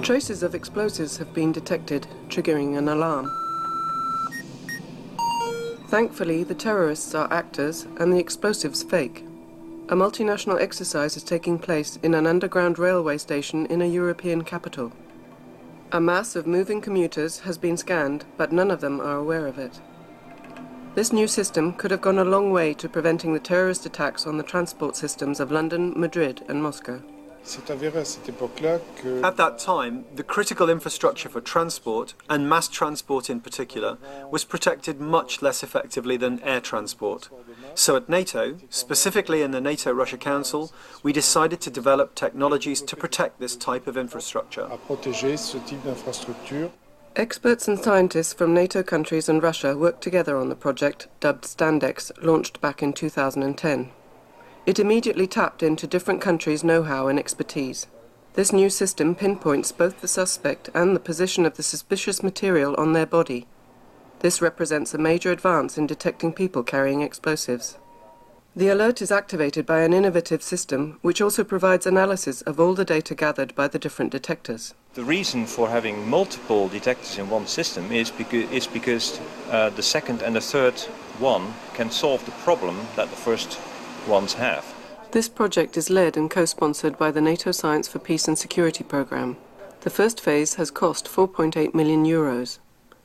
Traces of explosives have been detected, triggering an alarm. Thankfully, the terrorists are actors and the explosives fake. A multinational exercise is taking place in an underground railway station in a European capital. A mass of moving commuters has been scanned, but none of them are aware of it. This new system could have gone a long way to preventing the terrorist attacks on the transport systems of London, Madrid and Moscow. At that time, the critical infrastructure for transport, and mass transport in particular, was protected much less effectively than air transport. So at NATO, specifically in the NATO-Russia Council, we decided to develop technologies to protect this type of infrastructure. Experts and scientists from NATO countries and Russia worked together on the project, dubbed Standex, launched back in 2010. It immediately tapped into different countries' know-how and expertise. This new system pinpoints both the suspect and the position of the suspicious material on their body. This represents a major advance in detecting people carrying explosives. The alert is activated by an innovative system which also provides analysis of all the data gathered by the different detectors. The reason for having multiple detectors in one system is because the second and the third one can solve the problem that the first ones have. This project is led and co-sponsored by the NATO Science for Peace and Security programme. The first phase has cost 4.8 million euros.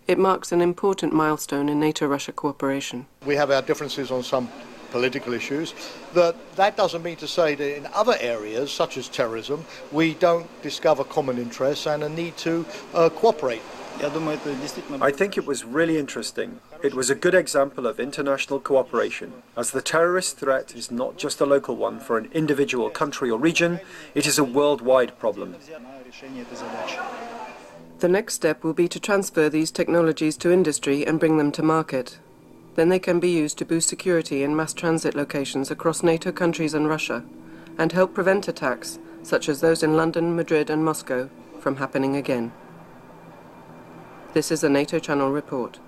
It marks an important milestone in NATO-Russia cooperation. We have our differences on some political issues. That doesn't mean to say that in other areas, such as terrorism, we don't discover common interests and a need to cooperate. I think it was really interesting. It was a good example of international cooperation, as the terrorist threat is not just a local one for an individual country or region, it is a worldwide problem. The next step will be to transfer these technologies to industry and bring them to market. Then they can be used to boost security in mass transit locations across NATO countries and Russia, and help prevent attacks, such as those in London, Madrid and Moscow, from happening again. This is a NATO Channel report.